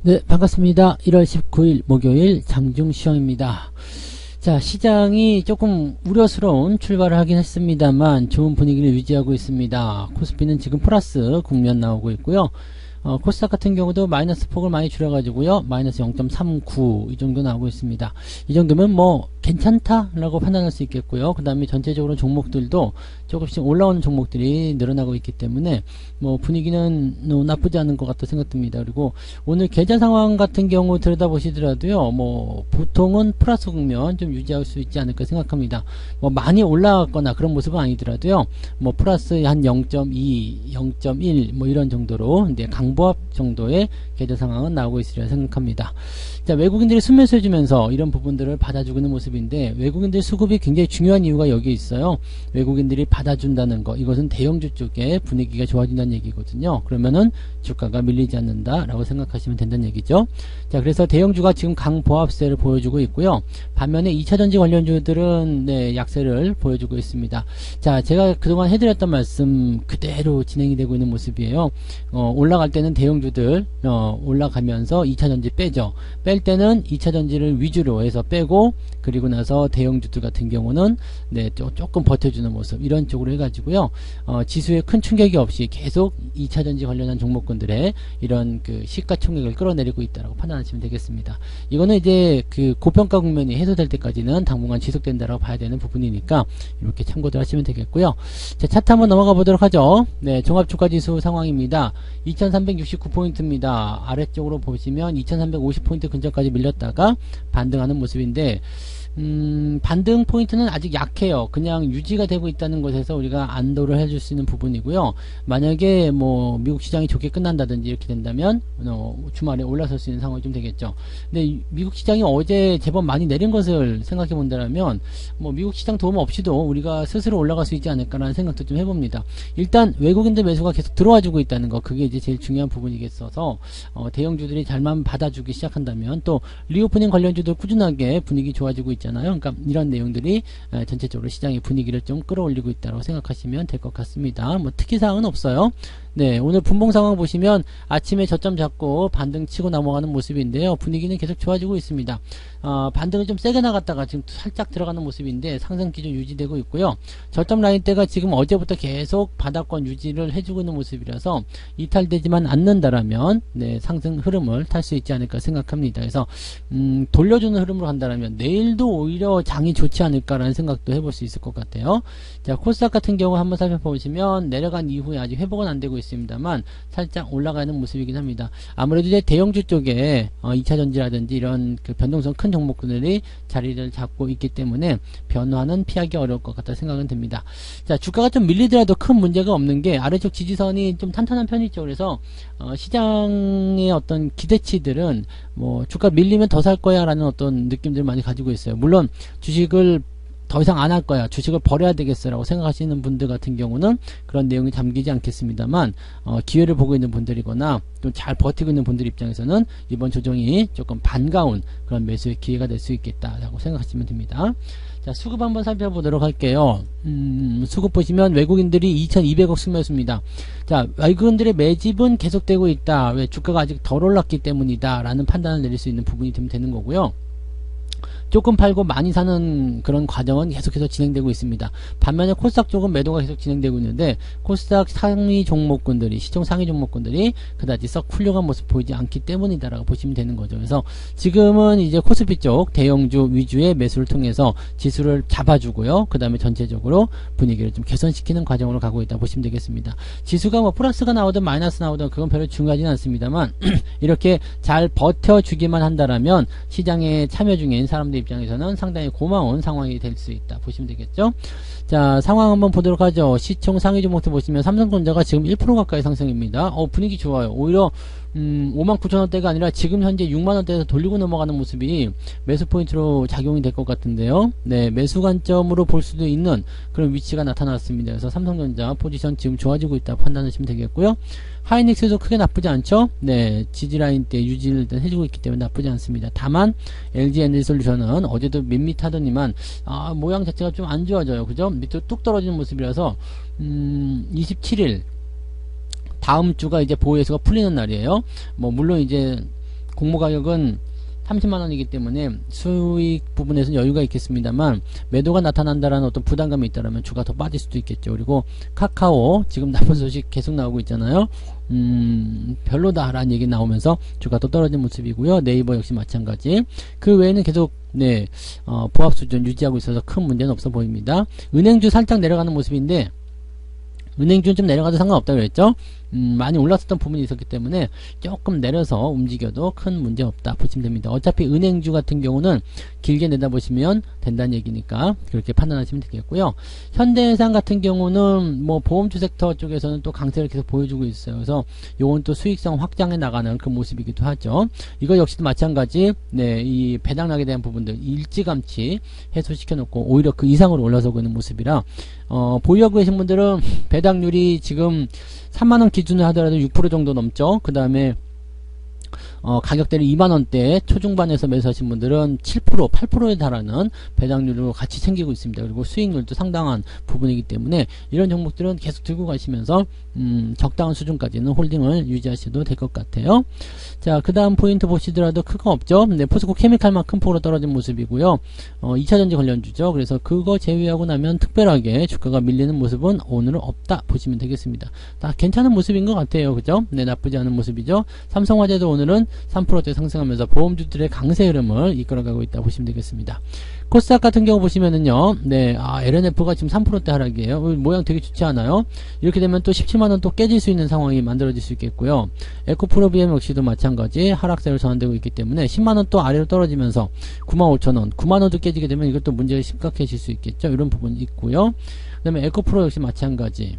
네, 반갑습니다. 1월 19일 목요일 장중시황입니다. 자, 시장이 조금 우려스러운 출발을 하긴 했습니다만 좋은 분위기를 유지하고 있습니다. 코스피는 지금 플러스 국면 나오고 있고요. 코스닥 같은 경우도 마이너스 폭을 많이 줄여가지고요. 마이너스 0.39 이 정도 나오고 있습니다. 이 정도면 뭐 괜찮다라고 판단할 수 있겠고요. 그 다음에 전체적으로 종목들도 조금씩 올라오는 종목들이 늘어나고 있기 때문에 뭐 분위기는 나쁘지 않은 것 같다 생각됩니다. 그리고 오늘 계좌 상황 같은 경우 들여다보시더라도요, 뭐 보통은 플러스 국면 좀 유지할 수 있지 않을까 생각합니다. 뭐 많이 올라갔거나 그런 모습은 아니더라도요, 뭐 플러스 한 0.2, 0.1 뭐 이런 정도로 이제 강보합 정도의 계좌 상황은 나오고 있으리라 생각합니다. 자, 외국인들이 순매수해주면서 이런 부분들을 받아주고 있는 모습인데, 외국인들 수급이 굉장히 중요한 이유가 여기 있어요. 외국인들이 받아준다는 거, 이것은 대형주 쪽에 분위기가 좋아진다는 얘기거든요. 그러면은 주가가 밀리지 않는다라고 생각하시면 된다는 얘기죠. 자, 그래서 대형주가 지금 강보합세를 보여주고 있고요. 반면에 2차전지 관련주들은 네, 약세를 보여주고 있습니다. 자, 제가 그동안 해드렸던 말씀 그대로 진행이 되고 있는 모습이에요. 올라갈 때는 대형주들 올라가면서 2차전지 빼죠. 뺄 때는 2차전지를 위주로 해서 빼고, 그리고 나서 대형주들 같은 경우는 네, 조금 버텨주는 모습, 이런 쪽으로 해가지고요, 지수에 큰 충격이 없이 계속 2차전지 관련한 종목군들의 이런 그 시가총액을 끌어내리고 있다라고 판단하시면 되겠습니다. 이거는 이제 그 고평가 국면이 해소될 때까지는 당분간 지속된다라고 봐야 되는 부분이니까 이렇게 참고들 하시면 되겠고요. 자, 차트 한번 넘어가 보도록 하죠. 네, 종합주가지수 상황입니다. 2369포인트입니다. 아래쪽으로 보시면 2350포인트 근처까지 밀렸다가 반등하는 모습인데, 반등 포인트는 아직 약해요. 그냥 유지가 되고 있다는 것에서 우리가 안도를 해줄 수 있는 부분이고요. 만약에 뭐 미국 시장이 좋게 끝난다든지 이렇게 된다면 주말에 올라설 수 있는 상황이 좀 되겠죠. 근데 미국 시장이 어제 제법 많이 내린 것을 생각해 본다면 뭐 미국 시장 도움 없이도 우리가 스스로 올라갈 수 있지 않을까라는 생각도 좀 해봅니다. 일단 외국인들 매수가 계속 들어와주고 있다는 거, 그게 이제 제일 중요한 부분이겠어서 대형주들이 잘만 받아주기 시작한다면, 또 리오프닝 관련주도 꾸준하게 분위기 좋아지고 있잖아요. 그러니까 이런 내용들이 전체적으로 시장의 분위기를 좀 끌어올리고 있다고 생각하시면 될 것 같습니다. 뭐 특이사항은 없어요. 네, 오늘 분봉 상황 보시면 아침에 저점 잡고 반등 치고 넘어가는 모습인데요. 분위기는 계속 좋아지고 있습니다. 반등을 좀 세게 나갔다가 지금 살짝 들어가는 모습인데 상승 기준 유지되고 있고요. 저점 라인대가 지금 어제부터 계속 바닥권 유지를 해주고 있는 모습이라서 이탈되지만 않는다라면 네, 상승 흐름을 탈 수 있지 않을까 생각합니다. 그래서 돌려주는 흐름으로 간다라면 내일도 오히려 장이 좋지 않을까라는 생각도 해볼 수 있을 것 같아요. 자, 코스닥 같은 경우 한번 살펴보시면 내려간 이후에 아직 회복은 안 되고 있습니다만 살짝 올라가는 모습이긴 합니다. 아무래도 이제 대형주 쪽에 2차전지라든지 이런 그 변동성 큰 종목들이 자리를 잡고 있기 때문에 변화는 피하기 어려울 것 같다 생각은 듭니다. 자, 주가가 좀 밀리더라도 큰 문제가 없는 게 아래쪽 지지선이 좀 탄탄한 편이죠. 그래서 시장의 어떤 기대치들은 뭐 주가 밀리면 더 살 거야 라는 어떤 느낌들을 많이 가지고 있어요. 물론 주식을 더 이상 안 할 거야, 주식을 버려야 되겠어라고 생각하시는 분들 같은 경우는 그런 내용이 담기지 않겠습니다만, 기회를 보고 있는 분들이거나 좀 잘 버티고 있는 분들 입장에서는 이번 조정이 조금 반가운 그런 매수의 기회가 될 수 있겠다라고 생각하시면 됩니다. 자, 수급 한번 살펴보도록 할게요. 수급 보시면 외국인들이 2200억 순매수입니다. 자, 외국인들의 매집은 계속되고 있다. 왜? 주가가 아직 덜 올랐기 때문이다 라는 판단을 내릴 수 있는 부분이 되는 거고요. 조금 팔고 많이 사는 그런 과정은 계속해서 진행되고 있습니다. 반면에 코스닥 쪽은 매도가 계속 진행되고 있는데, 코스닥 상위 종목군들이, 시총 상위 종목군들이 그다지 썩 훌륭한 모습 보이지 않기 때문이다라고 보시면 되는 거죠. 그래서 지금은 이제 코스피 쪽 대형주 위주의 매수를 통해서 지수를 잡아주고요. 그 다음에 전체적으로 분위기를 좀 개선시키는 과정으로 가고 있다 보시면 되겠습니다. 지수가 뭐 플러스가 나오든 마이너스 나오든 그건 별로 중요하지는 않습니다만 이렇게 잘 버텨주기만 한다라면 시장에 참여 중인 사람들 입장에서는 상당히 고마운 상황이 될 수 있다 보시면 되겠죠. 자, 상황 한번 보도록 하죠. 시총 상위 종목들 보시면 삼성전자가 지금 1% 가까이 상승입니다. 분위기 좋아요. 오히려 59,000원대가 아니라 지금 현재 6만원대에서 돌리고 넘어가는 모습이 매수 포인트로 작용이 될 것 같은데요. 네, 매수 관점으로 볼 수도 있는 그런 위치가 나타났습니다. 그래서 삼성전자 포지션 지금 좋아지고 있다 판단하시면 되겠고요. 하이닉스도 크게 나쁘지 않죠. 네, 지지라인 때 유지를 일단 해주고 있기 때문에 나쁘지 않습니다. 다만 LG 에너지솔루션은 어제도 밋밋하더니만 모양 자체가 좀 안 좋아져요. 그죠? 밑으로 뚝 떨어지는 모습이라서 27일 다음 주가 이제 보호예수가 풀리는 날이에요. 뭐 물론 이제 공모 가격은 30만원이기 때문에 수익 부분에서는 여유가 있겠습니다만 매도가 나타난다라는 어떤 부담감이 있다라면 주가 더 빠질 수도 있겠죠. 그리고 카카오 지금 나쁜 소식 계속 나오고 있잖아요. 별로다라는 얘기 나오면서 주가 또 떨어진 모습이고요. 네이버 역시 마찬가지. 그 외에는 계속 네 보합 수준 유지하고 있어서 큰 문제는 없어 보입니다. 은행주 살짝 내려가는 모습인데 은행주는 좀 내려가도 상관없다고 그랬죠. 많이 올랐었던 부분이 있었기 때문에 조금 내려서 움직여도 큰 문제 없다 보시면 됩니다. 어차피 은행주 같은 경우는 길게 내다보시면 된다는 얘기니까 그렇게 판단하시면 되겠고요. 현대해상 같은 경우는 뭐 보험주 섹터 쪽에서는 또 강세를 계속 보여주고 있어요. 그래서 요건 또 수익성 확장해 나가는 그 모습이기도 하죠. 이거 역시도 마찬가지 네, 이 배당락에 대한 부분들 일찌감치 해소시켜 놓고 오히려 그 이상으로 올라서고 있는 모습이라 보유하고 계신 분들은 배당률이 지금 3만원 기준으로 하더라도 6% 정도 넘죠. 그 다음에 가격대를 2만원대 초중반에서 매수하신 분들은 7%, 8%에 달하는 배당률로 같이 생기고 있습니다. 그리고 수익률도 상당한 부분이기 때문에 이런 종목들은 계속 들고 가시면서 적당한 수준까지는 홀딩을 유지하셔도 될 것 같아요. 자, 그 다음 포인트 보시더라도 크거 없죠. 네, 포스코 케미칼만 큰 폭으로 떨어진 모습이고요. 2차전지 관련주죠. 그래서 그거 제외하고 나면 특별하게 주가가 밀리는 모습은 오늘은 없다 보시면 되겠습니다. 다 괜찮은 모습인 것 같아요. 그죠? 네, 나쁘지 않은 모습이죠. 삼성화재도 오늘은 3%대 상승하면서 보험주들의 강세 흐름을 이끌어가고 있다 보시면 되겠습니다. 코스닥 같은 경우 보시면은요, 네, LNF가 지금 3%대 하락이에요. 모양 되게 좋지 않아요? 이렇게 되면 또 17만원 또 깨질 수 있는 상황이 만들어질 수 있겠고요. 에코프로비엠 역시도 마찬가지 하락세를 전환되고 있기 때문에 10만원 또 아래로 떨어지면서 95,000원, 9만원도 깨지게 되면 이것도 문제가 심각해질 수 있겠죠. 이런 부분이 있고요. 그 다음에 에코프로 역시 마찬가지.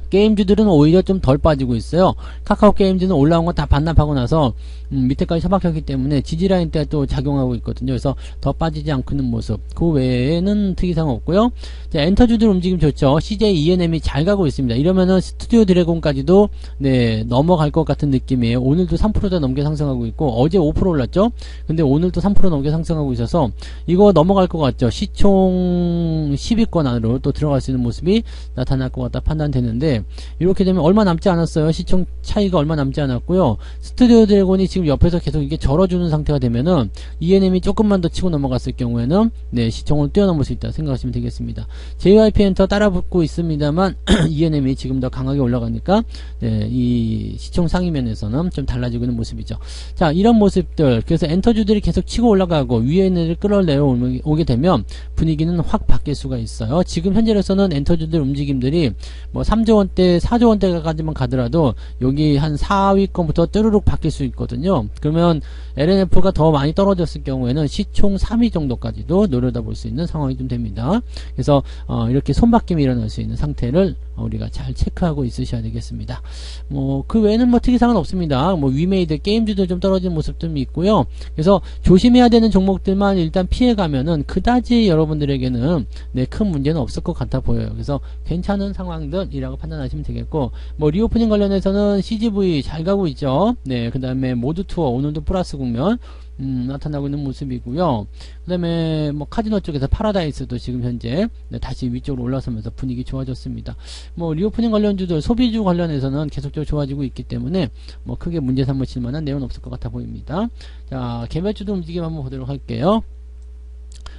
게임주들은 오히려 좀 덜 빠지고 있어요. 카카오 게임즈는 올라온 거 다 반납하고 나서 밑에까지 처박혔기 때문에 지지라인 때 또 작용하고 있거든요. 그래서 더 빠지지 않고 있는 모습. 그 외에는 특이사항 없고요. 자, 엔터주들 움직임 좋죠. CJ ENM이 잘 가고 있습니다. 이러면은 스튜디오 드래곤까지도 네, 넘어갈 것 같은 느낌이에요. 오늘도 3%더 넘게 상승하고 있고 어제 5% 올랐죠. 근데 오늘도 3% 넘게 상승하고 있어서 이거 넘어갈 것 같죠. 시총 10위권 안으로 또 들어갈 수 있는 모습이 나타날 것 같다 판단되는데 이렇게 되면 얼마 남지 않았어요. 시총 차이가 얼마 남지 않았고요. 스튜디오 드래곤이 지금 옆에서 계속 이게 절어주는 상태가 되면은 ENM이 조금만 더 치고 넘어갔을 경우에는 네, 시총을 뛰어넘을 수 있다 생각하시면 되겠습니다. JYP 엔터 따라붙고 있습니다만 ENM이 지금 더 강하게 올라가니까 네, 이 시총 상위면에서는 좀 달라지고 있는 모습이죠. 자, 이런 모습들 그래서 엔터주들이 계속 치고 올라가고 위에 있는 애를 끌어내려오게 되면 분위기는 확 바뀔 수가 있어요. 지금 현재로서는 엔터주들 움직임들이 뭐 3조원대 4조원대까지만 가더라도 여기 한 4위권부터 뚜루룩 바뀔 수 있거든요. 그러면 LNF가 더 많이 떨어졌을 경우에는 시총 3위 정도까지도 노려다볼 수 있는 상황이 좀 됩니다. 그래서 이렇게 손바뀜이 일어날 수 있는 상태를 우리가 잘 체크하고 있으셔야 되겠습니다. 뭐 그 외에는 뭐 특이사항은 없습니다. 뭐 위메이드 게임주도 좀 떨어진 모습들이 있고요. 그래서 조심해야 되는 종목들만 일단 피해가면은 그다지 여러분들에게는 네, 큰 문제는 없을 것 같아 보여요. 그래서 괜찮은 상황들이라고 판단하시면 되겠고 뭐 리오프닝 관련해서는 CGV 잘 가고 있죠. 네, 그 다음에 모드투어 오늘도 플러스 국면 나타나고 있는 모습이고요. 그 다음에 뭐 카지노 쪽에서 파라다이스도 지금 현재 네, 다시 위쪽으로 올라서면서 분위기 좋아졌습니다. 뭐 리오프닝 관련주들 소비주 관련해서는 계속적으로 좋아지고 있기 때문에 뭐 크게 문제 삼으실 만한 내용은 없을 것 같아 보입니다. 자, 개별주도 움직임 한번 보도록 할게요.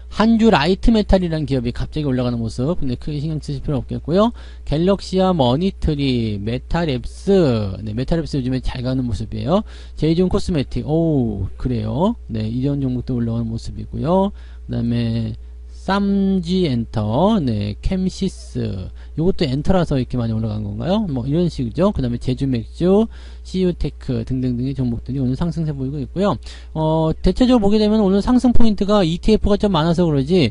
한주 라이트메탈이라는 기업이 갑자기 올라가는 모습 근데 크게 신경 쓰실 필요 없겠고요. 갤럭시와 머니트리, 메탈앱스 네, 메탈앱스 요즘에 잘 가는 모습이에요. 제이준 코스메틱 오 그래요. 네, 이런 종목도 올라가는 모습이고요. 그 다음에 쌈지 엔터, 네, 캠시스, 요것도 엔터라서 이렇게 많이 올라간 건가요? 뭐, 이런 식이죠. 그 다음에 제주맥주, CU테크 등등등의 종목들이 오늘 상승세 보이고 있고요. 대체적으로 보게 되면 오늘 상승 포인트가 ETF가 좀 많아서 그러지,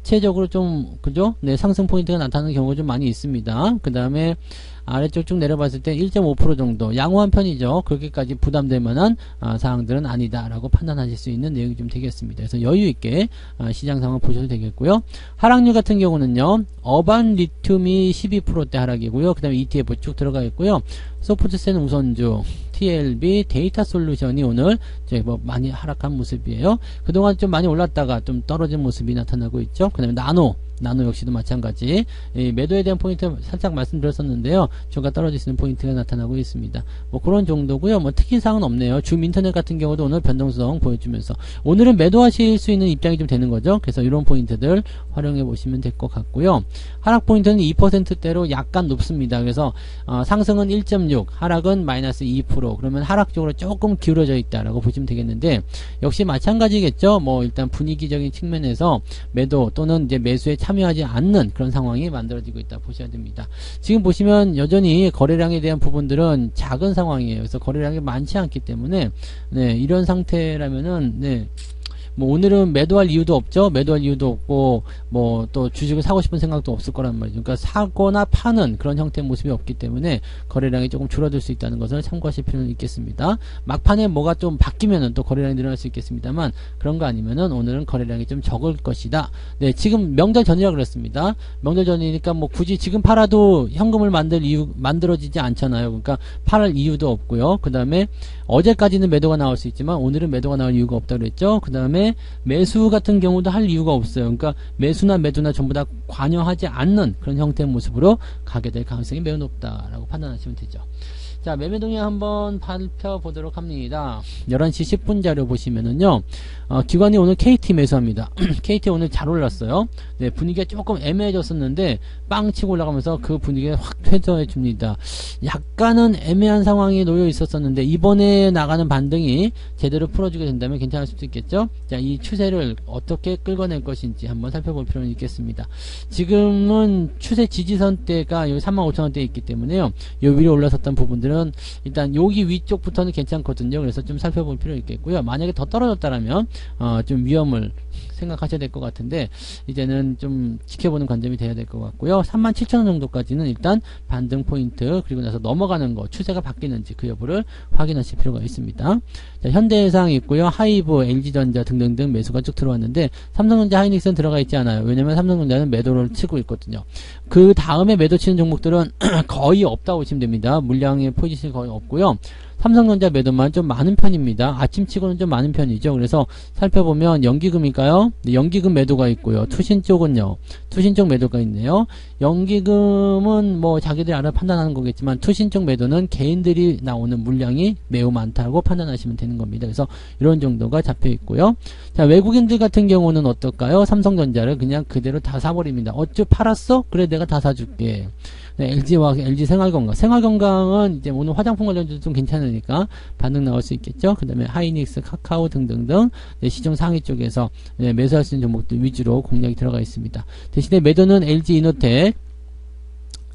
자체적으로 좀 그죠? 네, 상승 포인트가 나타나는 경우가 좀 많이 있습니다. 그 다음에 아래쪽 쭉 내려봤을 때 1.5% 정도 양호한 편이죠. 그렇게까지 부담될 만한 사항들은 아니다라고 판단하실 수 있는 내용이 좀 되겠습니다. 그래서 여유있게 시장 상황 보셔도 되겠고요. 하락률 같은 경우는요, 어반 리튬이 12%대 하락이고요. 그 다음에 ETF 쭉 들어가 있고요. 소프트센 우선주, TLB, 데이터 솔루션이 오늘 뭐 많이 하락한 모습이에요. 그동안 좀 많이 올랐다가 좀 떨어진 모습이 나타나고 있죠. 그 다음에 나노 역시도 마찬가지. 매도에 대한 포인트 살짝 말씀드렸었는데요. 주가 떨어질 수 있는 포인트가 나타나고 있습니다. 뭐 그런 정도고요. 뭐 특이사항은 없네요. 줌 인터넷 같은 경우도 오늘 변동성 보여주면서 오늘은 매도하실 수 있는 입장이 좀 되는 거죠. 그래서 이런 포인트들 활용해 보시면 될 것 같고요. 하락 포인트는 2%대로 약간 높습니다. 그래서 상승은 1.6, 하락은 마이너스 2%. 그러면 하락 쪽으로 조금 기울어져 있다라고 보시면 되겠는데 역시 마찬가지겠죠. 뭐 일단 분위기적인 측면에서 매도 또는 이제 매수에 참여하지 않는 그런 상황이 만들어지고 있다 보셔야 됩니다. 지금 보시면 여전히 거래량에 대한 부분들은 작은 상황이에요. 그래서 거래량이 많지 않기 때문에 네, 이런 상태라면은 네, 뭐 오늘은 매도할 이유도 없죠. 매도할 이유도 없고 뭐 또 주식을 사고 싶은 생각도 없을 거란 말이죠. 그러니까 사거나 파는 그런 형태의 모습이 없기 때문에 거래량이 조금 줄어들 수 있다는 것을 참고하실 필요는 있겠습니다. 막판에 뭐가 좀 바뀌면은 또 거래량이 늘어날 수 있겠습니다만 그런 거 아니면은 오늘은 거래량이 좀 적을 것이다. 네, 지금 명절 전이라 그랬습니다. 명절 전이니까 뭐 굳이 지금 팔아도 현금을 만들어지지 않잖아요. 그러니까 팔을 이유도 없고요. 그 다음에 어제까지는 매도가 나올 수 있지만 오늘은 매도가 나올 이유가 없다고 그랬죠. 그 다음에 매수 같은 경우도 할 이유가 없어요. 그러니까 매수나 매도나 전부 다 관여하지 않는 그런 형태의 모습으로 가게 될 가능성이 매우 높다라고 판단하시면 되죠. 자, 매매 동향 한번 살펴보도록 합니다. 11시 10분 자료 보시면은요, 기관이 오늘 KT 매수합니다. KT 오늘 잘 올랐어요. 네, 분위기가 조금 애매해졌었는데, 빵 치고 올라가면서 그 분위기가 확 회전해 줍니다. 약간은 애매한 상황에 놓여 있었었는데, 이번에 나가는 반등이 제대로 풀어주게 된다면 괜찮을 수도 있겠죠? 자, 이 추세를 어떻게 끌어낼 것인지 한번 살펴볼 필요는 있겠습니다. 지금은 추세 지지선대가 여기 35,000원대에 있기 때문에요. 요 위로 올라섰던 부분들은 일단 여기 위쪽부터는 괜찮거든요. 그래서 좀 살펴볼 필요 있겠고요. 만약에 더 떨어졌다라면 좀 위험을 생각하셔야 될 것 같은데 이제는 좀 지켜보는 관점이 돼야 될 것 같고요. 37,000원 정도까지는 일단 반등 포인트 그리고 나서 넘어가는 거 추세가 바뀌는지 그 여부를 확인하실 필요가 있습니다. 자, 현대해상 있고요. 하이브, LG전자 등등등 매수가 쭉 들어왔는데 삼성전자, 하이닉스는 들어가 있지 않아요. 왜냐면 삼성전자는 매도를 치고 있거든요. 그 다음에 매도 치는 종목들은 거의 없다고 보시면 됩니다. 물량의 포지션이 거의 없고요. 삼성전자 매도만 좀 많은 편입니다. 아침치고는 좀 많은 편이죠. 그래서 살펴보면 연기금일까요? 네, 연기금 매도가 있고요. 투신 쪽은요. 투신 쪽 매도가 있네요. 연기금은 뭐 자기들이 알아 판단하는 거겠지만 투신 쪽 매도는 개인들이 나오는 물량이 매우 많다고 판단하시면 되는 겁니다. 그래서 이런 정도가 잡혀 있고요. 자, 외국인들 같은 경우는 어떨까요? 삼성전자를 그냥 그대로 다 사버립니다. 어째 팔았어? 그래 내가 다 사줄게. 네, LG와 LG 생활건강은 이제 오늘 화장품 관련주도 좀 괜찮으니까 반등 나올 수 있겠죠. 그 다음에 하이닉스, 카카오 등등등 네, 시중 상위 쪽에서 네, 매수할 수 있는 종목들 위주로 공략이 들어가 있습니다. 대신에 매도는 LG 이노텍,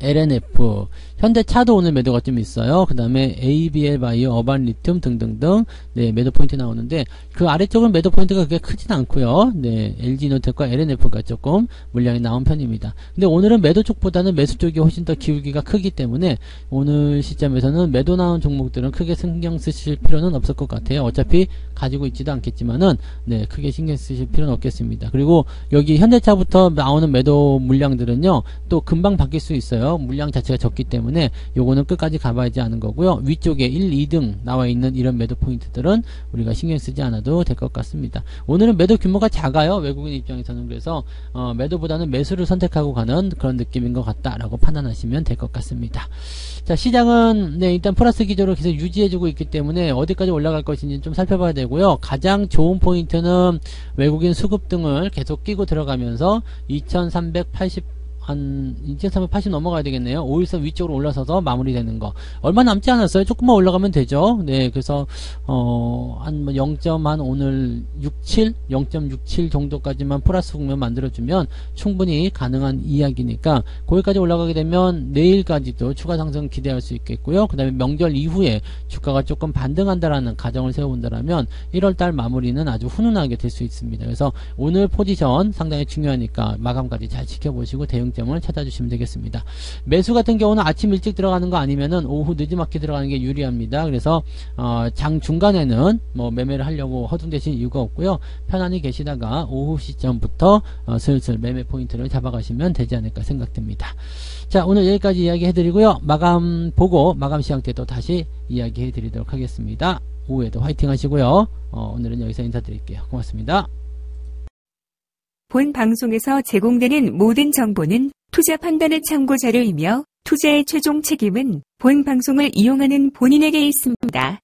LNF, 현대차도 오늘 매도가 좀 있어요. 그 다음에 ABL 바이오, 어반 리튬 등등등 네, 매도 포인트 나오는데 그 아래쪽은 매도 포인트가 그렇게 크진 않고요. 네, LG이노텍과 LNF가 조금 물량이 나온 편입니다. 근데 오늘은 매도 쪽보다는 매수 쪽이 훨씬 더 기울기가 크기 때문에 오늘 시점에서는 매도 나온 종목들은 크게 신경 쓰실 필요는 없을 것 같아요. 어차피 가지고 있지도 않겠지만은 네, 크게 신경 쓰실 필요는 없겠습니다. 그리고 여기 현대차부터 나오는 매도 물량들은요, 또 금방 바뀔 수 있어요. 물량 자체가 적기 때문에 요거는 끝까지 가봐야지 하는 거고요. 위쪽에 1, 2등 나와 있는 이런 매도 포인트들은 우리가 신경 쓰지 않아도 될 것 같습니다. 오늘은 매도 규모가 작아요. 외국인 입장에서는. 그래서 매도보다는 매수를 선택하고 가는 그런 느낌인 것 같다라고 판단하시면 될 것 같습니다. 자, 시장은 네, 일단 플러스 기조로 계속 유지해주고 있기 때문에 어디까지 올라갈 것인지 좀 살펴봐야 되고요. 가장 좋은 포인트는 외국인 수급 등을 계속 끼고 들어가면서 2380 한 2380 넘어가야 되겠네요. 5일선 위쪽으로 올라서서 마무리되는 거. 얼마 남지 않았어요. 조금만 올라가면 되죠. 네, 그래서 한 0. 오늘 67, 0.67 정도까지만 플러스 국면 만들어주면 충분히 가능한 이야기니까 거기까지 올라가게 되면 내일까지도 추가 상승 기대할 수 있겠고요. 그 다음에 명절 이후에 주가가 조금 반등한다라는 가정을 세워본다라면 1월달 마무리는 아주 훈훈하게 될 수 있습니다. 그래서 오늘 포지션 상당히 중요하니까 마감까지 잘 지켜보시고 대응점을 찾아주시면 되겠습니다. 매수 같은 경우는 아침 일찍 들어가는 거 아니면은 오후 늦지막히 들어가는 게 유리합니다. 그래서 장 중간에는 뭐 매매를 하려고 허둥대실 이유가 없고요. 편안히 계시다가 오후 시점부터 슬슬 매매 포인트를 잡아가시면 되지 않을까 생각됩니다. 자, 오늘 여기까지 이야기 해드리고요. 마감 보고 마감 시황 때도 다시 이야기 해드리도록 하겠습니다. 오후에도 화이팅 하시고요. 오늘은 여기서 인사드릴게요. 고맙습니다. 본 방송에서 제공되는 모든 정보는 투자 판단의 참고 자료이며 투자의 최종 책임은 본 방송을 이용하는 본인에게 있습니다.